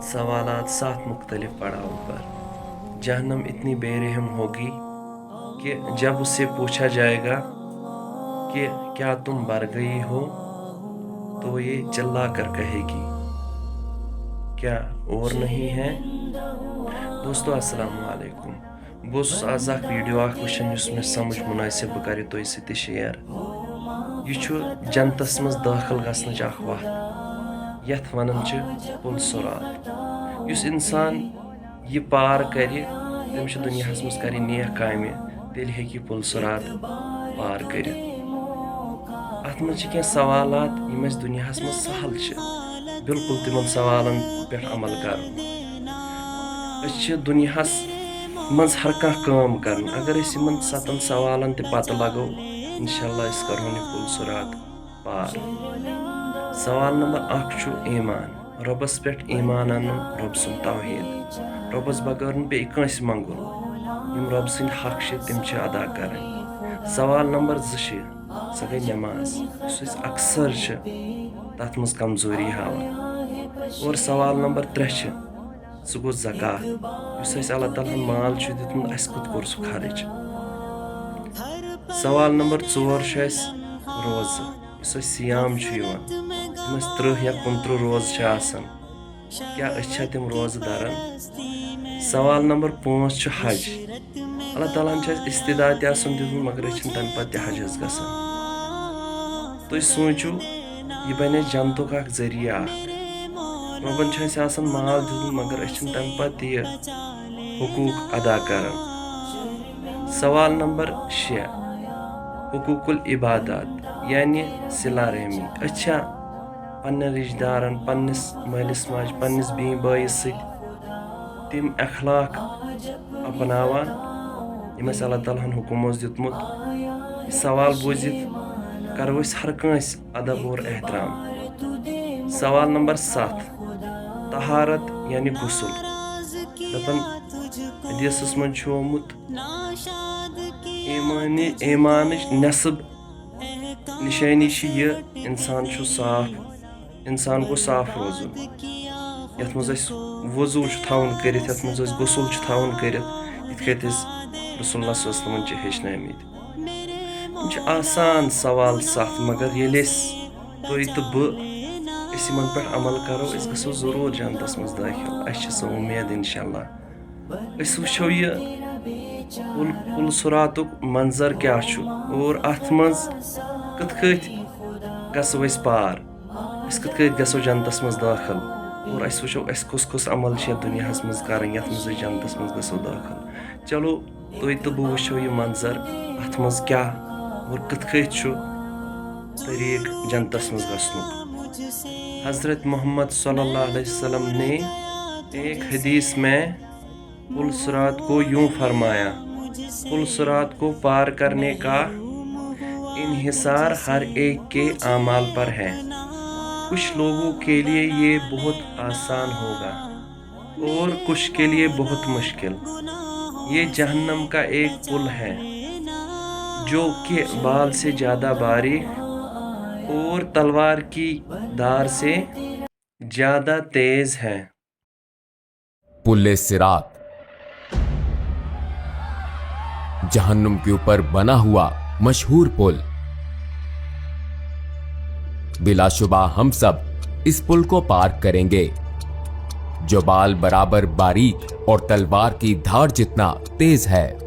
सवालात 7 मुख्तलिफ पड़ावों पर। जहन्नम इतनी बेरहम होगी कि जब उससे पूछा जाएगा कि क्या तुम मर गई हो, तो ये चिल्ला कर कहेगी क्या और नहीं है। दोस्तों अस्सलाम वालेकुम। बस आज वीडियो वुचन में समझ मुनासिब बह कर तुम सत शेयर। यह जन्नतस मज दाखिल गसनच अख वत यथ वनान पुल सुरात। युस इंसान यह पार कर तमिस दुनियास मज कर नेक काम तेल हेकि पुल सुरात पार कर। अत मज कह सवालात यम अस दुनियास मज सहल बिल्कुल तिमन सवालन पे अमल कर। दुनियास मज हर कह काम कर अगर इन 7 सवालन ते पत लगो इंशाअल्लाह इस करो पुल सुरात पार। सवाल नंबर 1 ईमान। रबस पे ईमान अन रब सुन तौहीद। रबस बगैर पे कंस मंगुन यम रब सिंद हक तम अदा कर। सवाल नंबर 2 सह गई नमाज अक्सर तथ मज कमजोरी हावान। और सवाल नंबर 3 सह गो ज़कात अल्लाह ताला माल दितमुत अस कत कोर सह खर्च। सवाल नंबर 4 रोज़ सियाम 30 या 29 रोज़ क्या तम रोज़ दरान। सवाल नंबर 5 हज। अल्लाह ताला इस्तिदात दितमुत मगर तम पे हजस गसान। तुम सोचो यह बने जन्नतुक जरिया। रबन माल दितमुत मगर तम पे हुकूक अदा कर। सवाल नंबर 6 हुकूकुल इबादत यानी सिला रहमी। पन्न रिश्तेदारन पन्निस मालिस माज पन्निस बी बाइस तिम अखलाक अपनावान यम अल्लाह ताला हुकुम दितमुत। सवाल बोजित करो हर कंस अदब और एहतराम। सवाल नंबर 7 तहारत यानी गुसल। दपन हदीस मज आमुत ईमान नसब निशानी यह इंसान को साफ रोजुन। यथ मज वजू थवन कर यथ मज गुसल थवन कर रसूलुल्लाह सल्लल्लाहु अलैहि वसल्लम हेचनमित। आसान सवाल 7 मगर ये तुम तो बन पे अमल करो गो जरूर जन्नतस मज दाखिल। अस उम्मीद इंशाअल्लाह। वो यह पुल सुरातुक मंजर क्या और अत मज कत गसो पार कत गसो जन्नतस मज दाखिल। और वो कुस कुस अमल दुनियास मज कर यथ मज जन्नतस मज गसो दाखिल। चलो तुम तो बह वो यह मंजर अत मज क्या और कत तरीक जन्नतस मज गसनुक। हजरत मोहम्मद सल्लल्लाहु अलैहि वसल्लम ने एक हदीस में पुल सुरात को यूं फरमाया, पुल सुरात को पार करने का इन्हिसार हर एक के आमाल पर है। कुछ लोगों के लिए ये बहुत आसान होगा और कुछ के लिए बहुत मुश्किल। ये जहन्नम का एक पुल है जो कि बाल से ज़्यादा बारीक और तलवार की धार से ज़्यादा तेज है। पुल सिरात जहन्नुम के ऊपर बना हुआ मशहूर पुल। बिलाशुबा हम सब इस पुल को पार करेंगे जो बाल बराबर बारीक और तलवार की धार जितना तेज है।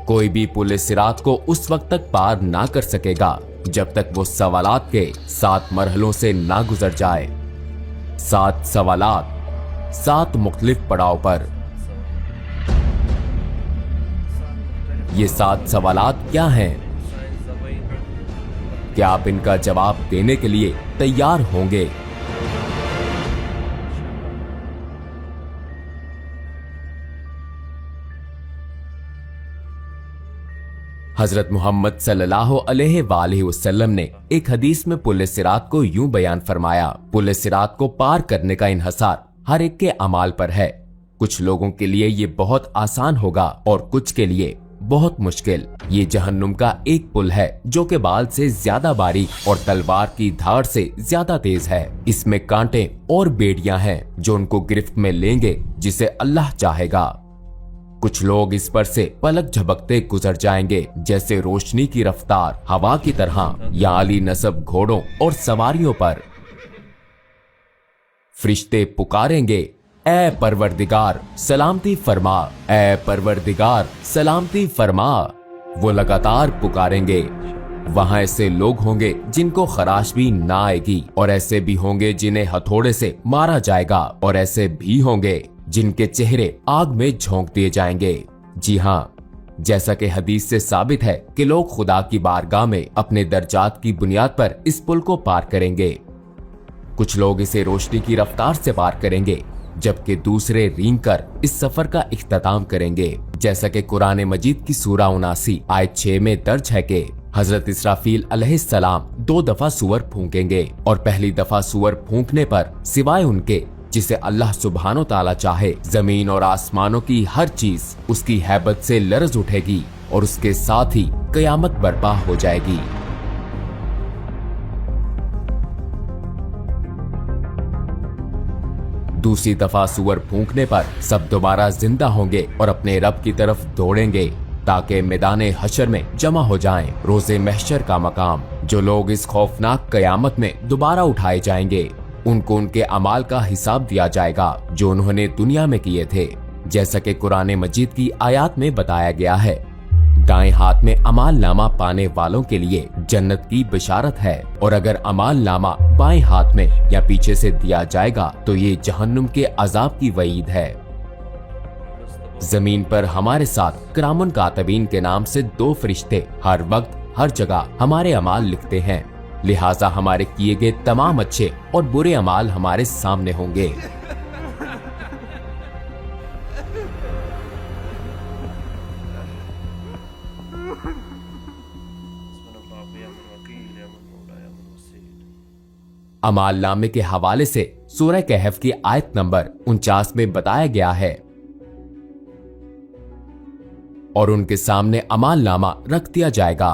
कोई भी पुल सिरात को उस वक्त तक पार ना कर सकेगा जब तक वो सवालात के 7 मरहलों से ना गुजर जाए। 7 सवालात 7 मुख्तलिफ पड़ाव पर। ये 7 सवालात क्या हैं? क्या आप इनका जवाब देने के लिए तैयार होंगे? हजरत मोहम्मद सल्लल्लाहु अलैहि वसल्लम ने एक हदीस में पुल सिरात को यूं बयान फरमाया, पुल सिरात को पार करने का इन्हिसार हर एक के अमाल पर है। कुछ लोगों के लिए ये बहुत आसान होगा और कुछ के लिए बहुत मुश्किल। ये जहन्नुम का एक पुल है जो कि बाल से ज्यादा बारीक और तलवार की धार से ज्यादा तेज है। इसमें कांटे और बेड़ियां हैं जो उनको गिरफ्त में लेंगे जिसे अल्लाह चाहेगा। कुछ लोग इस पर से पलक झपकते गुजर जाएंगे जैसे रोशनी की रफ्तार हवा की तरह, या आली नस्ब घोड़ों और सवारियों पर। फरिश्ते पुकारेंगे, ऐ परवरदिगार सलामती फरमा, ऐ परवरदिगार सलामती फरमा। वो लगातार पुकारेंगे। वहां ऐसे लोग होंगे जिनको खराश भी ना आएगी, और ऐसे भी होंगे जिन्हें हथौड़े से मारा जाएगा, और ऐसे भी होंगे जिनके चेहरे आग में झोंक दिए जाएंगे। जी हाँ, जैसा कि हदीस से साबित है कि लोग खुदा की बारगाह में अपने दर्जात की बुनियाद पर इस पुल को पार करेंगे। कुछ लोग इसे रोशनी की रफ्तार से पार करेंगे, जबकि दूसरे रेंग कर इस सफर का इख्तिताम करेंगे। जैसा कि कुरान मजीद की सूरा 79 आयत 6 में दर्ज है कि हजरत इसराफील अलैहिस्सलाम 2 दफा सूअर फूंकेंगे, और पहली दफा सूअर फूंकने पर सिवाय उनके जिसे अल्लाह सुब्हानो ताला चाहे, जमीन और आसमानों की हर चीज उसकी हैबत से लरज उठेगी, और उसके साथ ही कयामत बर्पा हो जाएगी। दूसरी दफा सूअर फूंकने पर सब दोबारा जिंदा होंगे और अपने रब की तरफ दौड़ेंगे ताकि मैदाने हशर में जमा हो जाएं, रोजे महशर का मकाम। जो लोग इस खौफनाक कयामत में दोबारा उठाए जाएंगे, उनको उनके अमाल का हिसाब दिया जाएगा जो उन्होंने दुनिया में किए थे। जैसा कि कुरान मजीद की आयत में बताया गया है, दाएं हाथ में अमाल नामा पाने वालों के लिए जन्नत की बिशारत है, और अगर अमाल नामा बाएं हाथ में या पीछे से दिया जाएगा तो ये जहन्नुम के अजाब की वईद है। जमीन पर हमारे साथ किरामुन कातिबीन के नाम से 2 फरिश्ते हर वक्त हर जगह हमारे अमाल लिखते हैं, लिहाजा हमारे किए गए तमाम अच्छे और बुरे अमाल हमारे सामने होंगे। अमाल नामे के हवाले से सूरह कहफ की आयत नंबर 49 में बताया गया है, और उनके सामने अमाल नामा रख दिया जाएगा।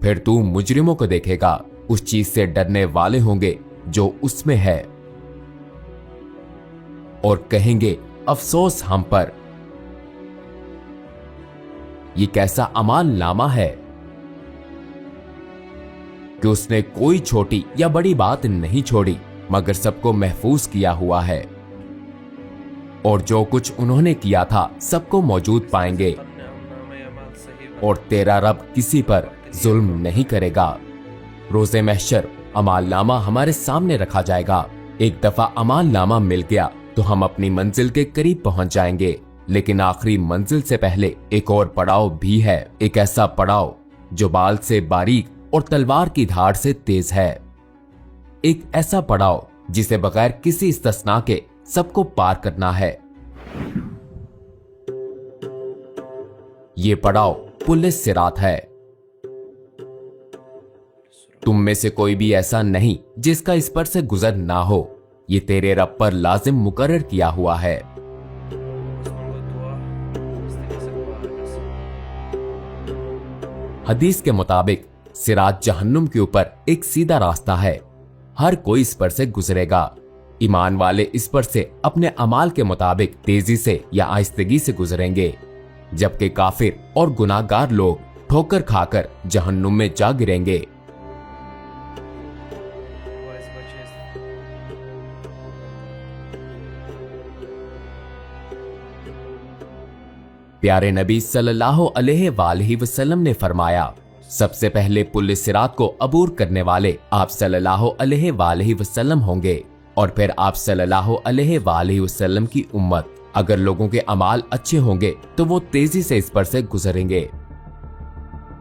फिर तू मुजरिमों को देखेगा, उस चीज से डरने वाले होंगे जो उसमें है, और कहेंगे अफसोस हम पर। ये कैसा अमाल नामा है कि उसने कोई छोटी या बड़ी बात नहीं छोड़ी, मगर सबको महफूज किया हुआ है, और जो कुछ उन्होंने किया था सबको मौजूद पाएंगे, और तेरा रब किसी पर जुल्म नहीं करेगा। रोजे महशर अमाल नामा हमारे सामने रखा जाएगा। एक दफा अमाल नामा मिल गया तो हम अपनी मंजिल के करीब पहुंच जाएंगे, लेकिन आखिरी मंजिल से पहले एक और पड़ाव भी है, एक ऐसा पड़ाव जो बाल से बारीक और तलवार की धार से तेज है। एक ऐसा पड़ाव जिसे बगैर किसी इस्तिस्ना के सबको पार करना है। ये पड़ाव पुल सिरात है। तुम में से कोई भी ऐसा नहीं जिसका इस पर से गुजर ना हो। ये तेरे रब पर लाजिम मुकर्रर किया हुआ है। हदीस के मुताबिक सिरात जहन्नुम के ऊपर एक सीधा रास्ता है, हर कोई इस पर से गुजरेगा। ईमान वाले इस पर से अपने अमाल के मुताबिक तेजी से या आहिस्तगी से गुजरेंगे, जबकि काफिर और गुनाहगार लोग ठोकर खाकर जहन्नुम में जा गिरेंगे। प्यारे नबी सल्लल्लाहु अलैहि वसल्लम ने फरमाया, सबसे पहले पुल सिरात को अबूर करने वाले आप सल्लल्लाहु अलैहि वसल्लम होंगे, और फिर आप सल्लल्लाहु अलैहि वसल्लम की उम्मत। अगर लोगों के अमाल अच्छे होंगे तो वो तेजी से इस पर से गुजरेंगे।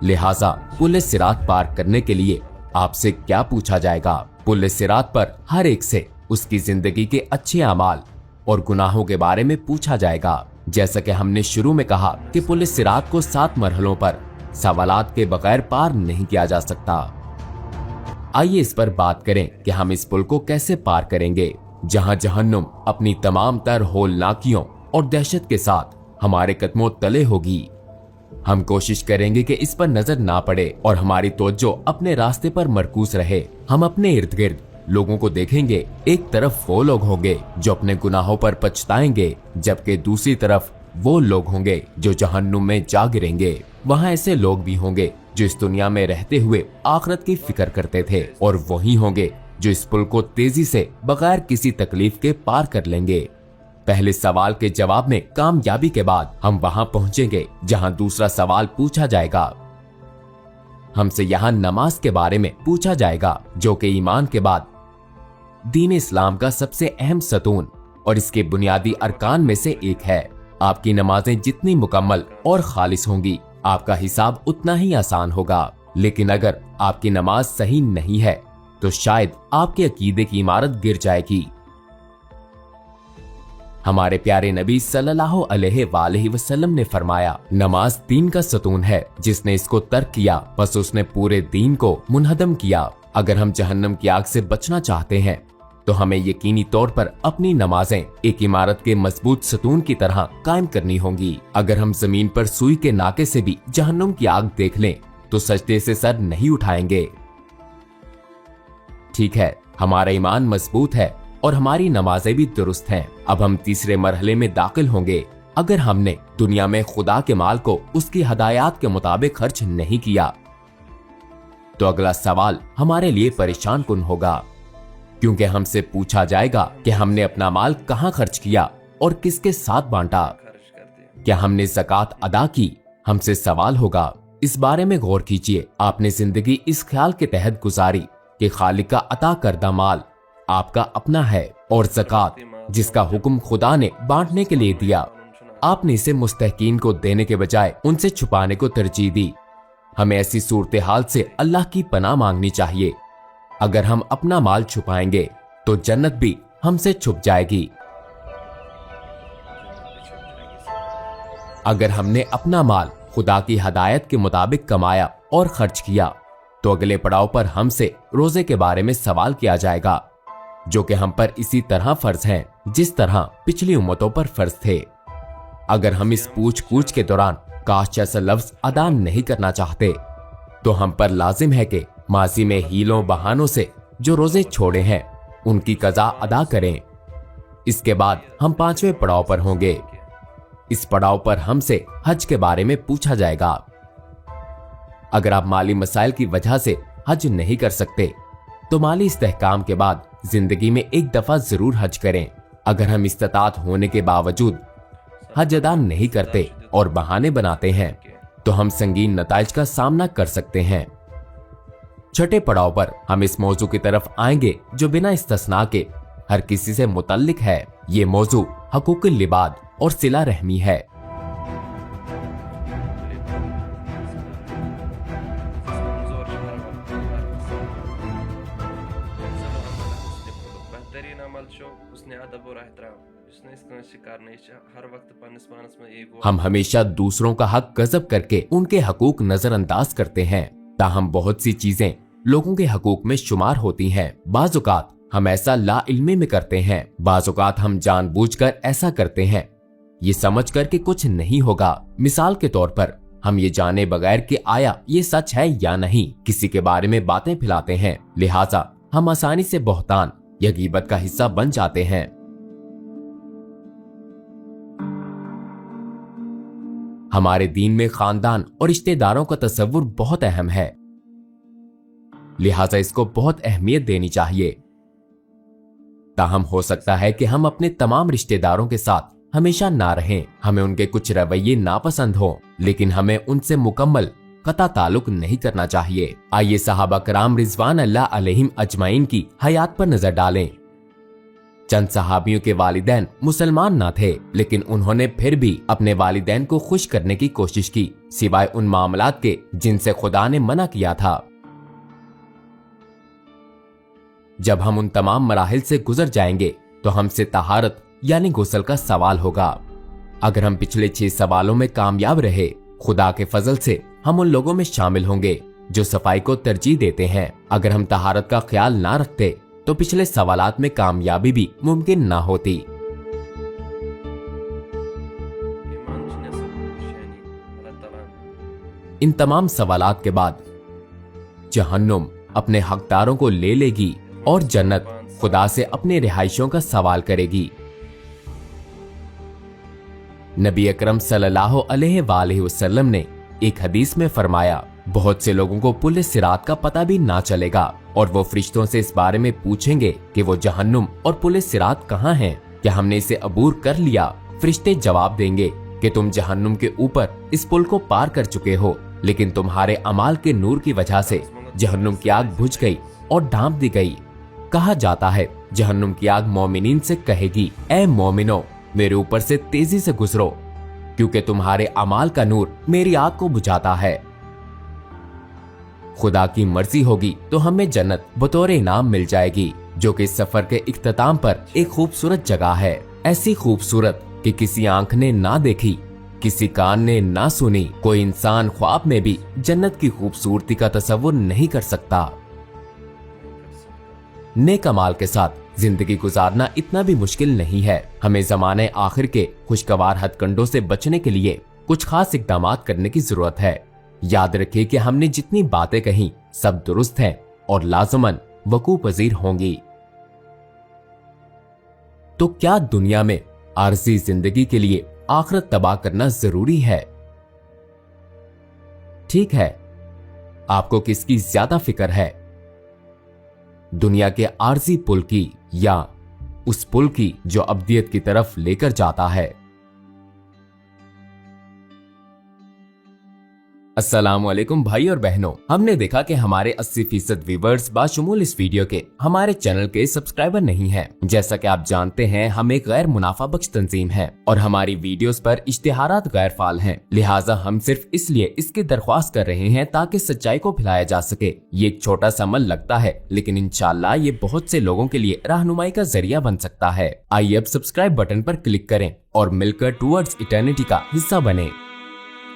लिहाजा पुल सिरात पार करने के लिए आपसे क्या पूछा जाएगा? पुल सिरात पर हर एक से उसकी जिंदगी के अच्छे अमाल और गुनाहों के बारे में पूछा जाएगा। जैसा कि हमने शुरू में कहा कि पुल सिरात को 7 मरहलों पर सवालात के बगैर पार नहीं किया जा सकता। आइए इस पर बात करें कि हम इस पुल को कैसे पार करेंगे, जहां जहन्नुम अपनी तमाम तर होलनाकियों और दहशत के साथ हमारे कदमों तले होगी। हम कोशिश करेंगे कि इस पर नजर ना पड़े और हमारी तवज्जो अपने रास्ते पर मरकूज रहे। हम अपने इर्द गिर्द लोगों को देखेंगे। एक तरफ वो लोग होंगे जो अपने गुनाहों पर पछताएंगे, जबकि दूसरी तरफ वो लोग होंगे जो जहन्नुम में जा गिरेंगे। वहाँ ऐसे लोग भी होंगे जो इस दुनिया में रहते हुए आखिरत की फिक्र करते थे, और वही होंगे जो इस पुल को तेजी से बगैर किसी तकलीफ के पार कर लेंगे। पहले सवाल के जवाब में कामयाबी के बाद हम वहां पहुंचेंगे जहां दूसरा सवाल पूछा जाएगा। हमसे यहाँ नमाज के बारे में पूछा जाएगा, जो कि ईमान के बाद दीन इस्लाम का सबसे अहम सतून और इसके बुनियादी अरकान में से एक है। आपकी नमाजें जितनी मुकम्मल और खालिस होंगी, आपका हिसाब उतना ही आसान होगा। लेकिन अगर आपकी नमाज सही नहीं है तो शायद आपके अकीदे की इमारत गिर जाएगी। हमारे प्यारे नबी सल्लल्लाहु अलैहि वसल्लम ने फरमाया, नमाज दीन का सतून है। जिसने इसको तर्क किया बस उसने पूरे दीन को मुनहदम किया। अगर हम जहन्नम की आग से बचना चाहते हैं तो हमें यकीनी तौर पर अपनी नमाजें एक इमारत के मजबूत सतून की तरह कायम करनी होंगी। अगर हम जमीन पर सुई के नाके से भी जहन्नुम की आग देख लें तो सजदे से सर नहीं उठाएंगे। ठीक है, हमारा ईमान मजबूत है और हमारी नमाजें भी दुरुस्त हैं। अब हम तीसरे मरहले में दाखिल होंगे। अगर हमने दुनिया में खुदा के माल को उसकी हदायत के मुताबिक खर्च नहीं किया तो अगला सवाल हमारे लिए परेशान कुन होगा, क्योंकि हमसे पूछा जाएगा कि हमने अपना माल कहाँ खर्च किया और किसके साथ बांटा। क्या हमने ज़कात अदा की? हमसे सवाल होगा। इस बारे में गौर कीजिए। आपने जिंदगी इस ख्याल के तहत गुजारी कि खालिक का अता करदा माल आपका अपना है और ज़कात जिसका हुक्म खुदा ने बांटने के लिए दिया, आपने इसे मुस्तहकीन को देने के बजाय उनसे छुपाने को तरजीह दी। हमें ऐसी सूरत हाल से अल्लाह की पनाह मांगनी चाहिए। अगर हम अपना माल छुपाएंगे तो जन्नत भी हमसे छुप जाएगी। अगर हमने अपना माल खुदा की हदायत के मुताबिक कमाया और खर्च किया तो अगले पड़ाव पर हमसे रोजे के बारे में सवाल किया जाएगा, जो कि हम पर इसी तरह फर्ज हैं जिस तरह पिछली उम्मतों पर फर्ज थे। अगर हम इस पूछ कूछ के दौरान काश जैसा लफ्ज अदा नहीं करना चाहते तो हम पर लाजिम है कि माजी में हीलों बहानों से जो रोजे छोड़े हैं उनकी कज़ा अदा करें। इसके बाद हम 5वें पड़ाव पर होंगे। इस पड़ाव पर हमसे हज के बारे में पूछा जाएगा। अगर आप माली मसाइल की वजह से हज नहीं कर सकते तो माली इस्तेहकाम के बाद जिंदगी में एक दफा जरूर हज करें। अगर हम इस्तात होने के बावजूद हज अदा नहीं करते और बहाने बनाते हैं तो हम संगीन नताइज का सामना कर सकते हैं। छठे पड़ाव पर हम इस मौजू की तरफ आएंगे जो बिना इस्तिस्ना के हर किसी से मुतल्लिक है। ये मौजू हकूकुल लिबाद और सिला रहमी है। हम हमेशा दूसरों का हक गजब करके उनके हकूक नजरअंदाज करते हैं, ताहम बहुत सी चीजें लोगों के हकूक में शुमार होती हैं। बाज़ औक़ात हम ऐसा ला इल्मी में करते हैं, बाज़ औक़ात हम जानबूझकर ऐसा करते हैं ये समझ कर के कुछ नहीं होगा। मिसाल के तौर पर हम ये जाने बगैर कि आया ये सच है या नहीं किसी के बारे में बातें फैलाते हैं, लिहाजा हम आसानी से बहतान या गीबत का हिस्सा बन जाते हैं। हमारे दीन में खानदान और रिश्तेदारों का तस्वुर बहुत अहम है, लिहाजा इसको बहुत अहमियत देनी चाहिए। ताहम हो सकता है कि हम अपने तमाम रिश्तेदारों के साथ हमेशा ना रहें, हमें उनके कुछ रवैये नापसंद हो, लेकिन हमें उनसे मुकम्मल कता ताल्लुक नहीं करना चाहिए। आइए सहाबा कराम रिजवान अल्लाह अलैहिम अजमाइन की हयात पर नजर डालें। चंद सहाबियों के वालिदैन मुसलमान ना थे, लेकिन उन्होंने फिर भी अपने वालिदैन को खुश करने की कोशिश की, सिवाय उन मामलात के जिनसे खुदा ने मना किया था। जब हम उन तमाम मराहिल से गुजर जाएंगे तो हमसे तहारत यानी गुस्ल का सवाल होगा। अगर हम पिछले 6 सवालों में कामयाब रहे, खुदा के फजल से हम उन लोगों में शामिल होंगे जो सफाई को तरजीह देते हैं। अगर हम तहारत का ख्याल ना रखते तो पिछले सवालात में कामयाबी भी मुमकिन ना होती। इन तमाम सवालात के बाद जहन्नुम अपने हकदारों को ले लेगी और जन्नत खुदा से अपने रिहाइशों का सवाल करेगी। नबी अकरम सल्लल्लाहु अलैहि वसल्लम ने एक हदीस में फरमाया, बहुत से लोगों को पुल सिरात का पता भी ना चलेगा और वो फरिश्तों से इस बारे में पूछेंगे कि वो जहन्नुम और पुल सिरात कहाँ हैं, क्या हमने इसे अबूर कर लिया। फरिश्ते जवाब देंगे कि तुम जहन्नुम के ऊपर इस पुल को पार कर चुके हो, लेकिन तुम्हारे अमाल के नूर की वजह से जहन्नुम की आग बुझ गई और ढांप दी गई। कहा जाता है जहन्नुम की आग मोमिनीन से कहेगी, ऐ मोमिनो, मेरे ऊपर से तेजी से गुजरो, क्योंकि तुम्हारे अमाल का नूर मेरी आग को बुझाता है। खुदा की मर्जी होगी तो हमें जन्नत बतौर इनाम मिल जाएगी, जो कि सफर के इख्तिताम पर एक खूबसूरत जगह है। ऐसी खूबसूरत कि किसी आंख ने ना देखी, किसी कान ने ना सुनी, कोई इंसान ख्वाब में भी जन्नत की खूबसूरती का तसव्वुर नहीं कर सकता। नेक अमाल के साथ जिंदगी गुजारना इतना भी मुश्किल नहीं है। हमें ज़माने आखिर के खुशगवार हथकंडों से बचने के लिए कुछ खास इकदाम करने की जरूरत है। याद रखिए कि हमने जितनी बातें कही सब दुरुस्त हैं और लाजमन वकू पजीर होंगी। तो क्या दुनिया में आरजी जिंदगी के लिए आखिरत तबाह करना जरूरी है? ठीक है, आपको किसकी ज्यादा फिक्र है, दुनिया के आरजी पुल की या उस पुल की जो अब्दियत की तरफ लेकर जाता है? अस्सलामुअलैकुम भाई और बहनों, हमने देखा कि हमारे 80% व्यूवर्स बाशमूल इस वीडियो के हमारे चैनल के सब्सक्राइबर नहीं हैं। जैसा कि आप जानते हैं, हम एक गैर मुनाफा बख्श तंजीम है और हमारी वीडियोस पर इश्तिहारात गैर फाल हैं। लिहाजा हम सिर्फ इसलिए इसकी दरख्वास्त कर रहे हैं ताकि सच्चाई को फैलाया जा सके। ये एक छोटा सा अमल लगता है, लेकिन इंशाल्लाह ये बहुत से लोगों के लिए रहनुमाई का जरिया बन सकता है। आइए अब सब्सक्राइब बटन पर क्लिक करें और मिलकर टुवर्ड्स इटर्निटी का हिस्सा बने।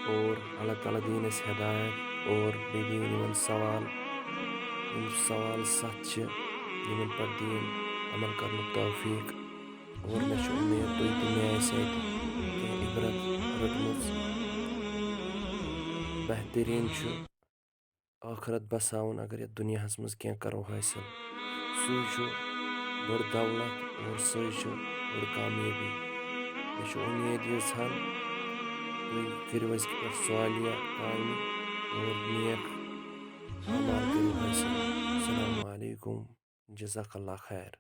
और अल्लाह ताला दीन इस हिदायत और बेबी यमन सवाल सच यमन पर दीन अमल करने तौफीक और मैं उम्मीद तो दुनिया से इबरत रटमुस बेहतरीन आखरत बसावन अगर ये दुनिया मज क्या करो हासिल सू बड़ दौलत और सू बड़ कामयाबी मैं उम्मीद ये करो इसके पर सवालिया काम और नेक अमाल करो हासिल। अस्सलामु अलैकुम, जज़ाकल्लाह खैर।